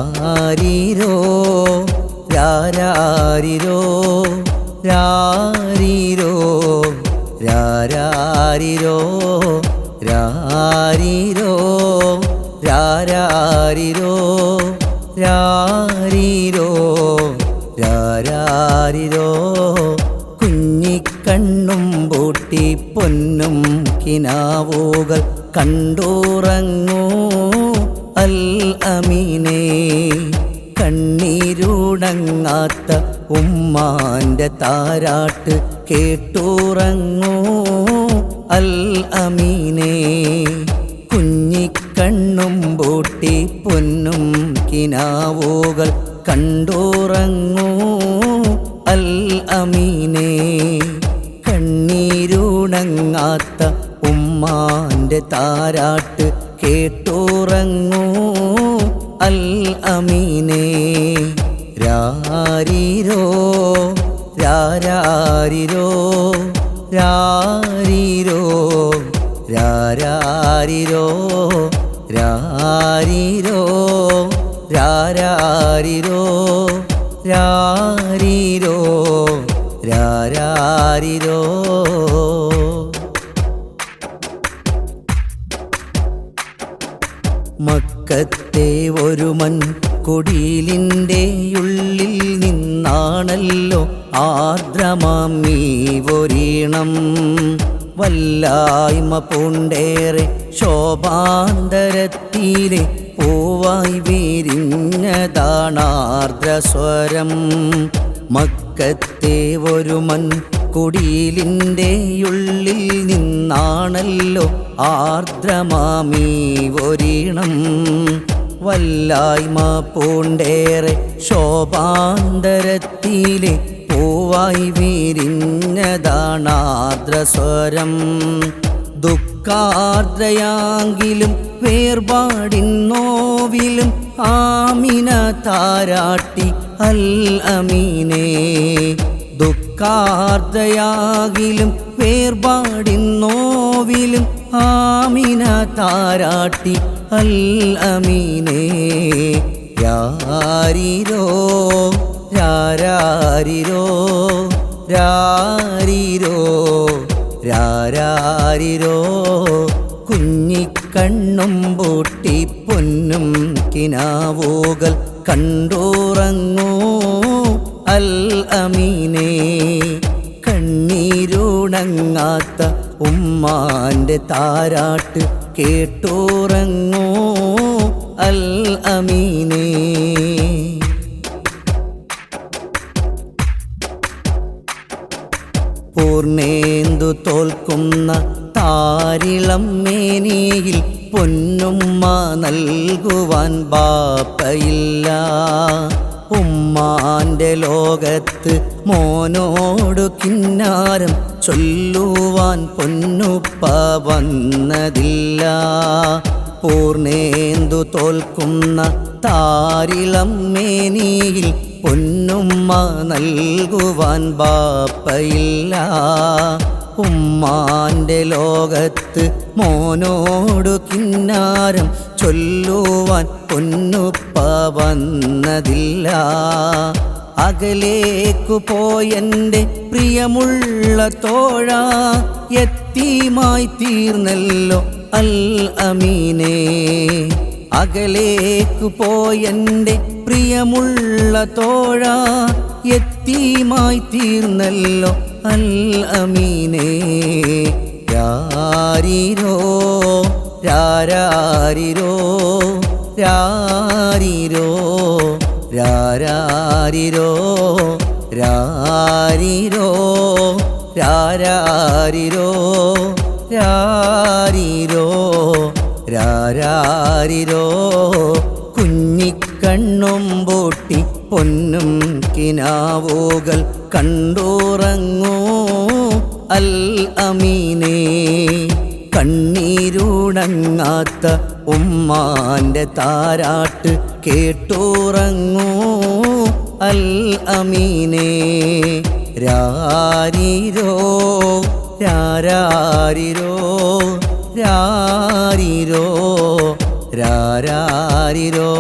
രാരീരോ രാരാരിരോ രാരീരോ രാരാരിരോ രാരീരോ രാരാരിരോ രാരീരോ രാരാരിരോ കുഞ്ഞിക്കണ്ണും പൂട്ടി പൊന്നും കിനാവുകൾ കണ്ടുറങ്ങൂ അൽ അമീനേ. കണ്ണീരുണങ്ങാത്ത ഉമ്മാൻ്റെ താരാട്ട് കേട്ടുറങ്ങൂ അൽ അമീനേ. കുഞ്ഞിക്കണ്ണും പൂട്ടി പൊന്നും കിനാവുകൾ കണ്ടുറങ്ങൂ അൽ അമീനേ. കണ്ണീരുണങ്ങാത്ത ഉമ്മാൻ്റെ താരാട്ട് കേട്ടുറങ്ങൂ അൽ അമീനേ. രാരീരോ രാരാരിരോ രാരീരോ രാരാരിരോ രാരീരോ രാരാരിരോ രാരീരോ രാരാരിരോ. മക്കത്തെ ഒരു മൺകുടിലിൻ്റെ ഉള്ളിൽ നിന്നാണല്ലോ ആർദ്രമാം നീവൊരീണം. വല്ലായ്മ പൂണ്ടേറെ ശോഭാന്തരത്തിലെ പൂവായി വിരിഞ്ഞതാണാർദ്രസ്വരം. മക്കത്തെ ഒരു മൺകുടിലിൻ്റെ ഉള്ളിൽ നിന്നാണല്ലോ ആർദ്രമാമീ ഒരീണം. വല്ലായ്മ പൂണ്ടേറെ ശോഭാന്തരത്തിലെ പൂവായി വിരിഞ്ഞതാണാർദ്രസ്വരം. ദുഃഖാർദ്രയാങ്കിലും വേർപാടിൻ നോവിലും ആമിന താരാട്ടി അൽ അമീനേ. ദുഃഖാർദ്രയാകിലും വേർപാടിൻ നോവിലും ആമിന താരാട്ടി അൽ അമീനേ. രാരീരോ രാരാരിരോ രാരീരോ രാരാരിരോ കുഞ്ഞിക്കണ്ണും പൂട്ടി പൊന്നും കിനാവുകൾ കണ്ടുറങ്ങൂ അൽ അമീനേ. കണ്ണീരുണങ്ങാത്ത ഉമ്മാൻ്റെ താരാട്ട് കേട്ടുറങ്ങൂ അൽ അമീനേ. പൂർണേന്ദു തോൽക്കുന്ന താരിളം മേനിയിൽ പൊന്നുമ്മ നൽകുവാൻ ബാപ്പയില്ല. ഉമ്മാൻ്റെ ലോകത്ത് മോനോടു കിന്നാരം ചൊല്ലുവാൻ പൊന്നുപ്പ വന്നതില്ല. പൂർണേന്ദു തോൽക്കുന്ന താരിളം മേനിയിൽ പൊന്നുമ്മ നൽകുവാൻ ബാപ്പയില്ല. ഉമ്മാൻ്റെ ലോകത്ത് മോനോടു കിന്നാരം ചൊല്ലുവാൻ പൊന്നുപ്പ വന്നതില്ല. അകലേക്കു പോയെൻ്റെ പ്രിയമുള്ള തോഴ യത്തീമായി തീർന്നല്ലോ അൽ അമീനേ. അകലേക്കു പോയെൻ്റെ പ്രിയമുള്ള തോഴ യത്തീമായി തീർന്നല്ലോ അൽ അമീനേ. രാരീരോ രാരാരിരോ രാരീരോ രാരാരിരോ രാരീരോ രാരാരിരോ രാരീരോ രാരാരിരോ കുഞ്ഞിക്കണ്ണും പൂട്ടി പൊന്നും കിനാവുകൾ കണ്ടുറങ്ങൂ അൽ അമീനേ. കണ്ണീരുണങ്ങാത്ത ഉമ്മാൻ്റെ താരാട്ട് കേട്ടുറങ്ങൂ അൽ അമീനേ. രാരീരോ രാരാരിരോ രാരീരോ രാരാരിരോ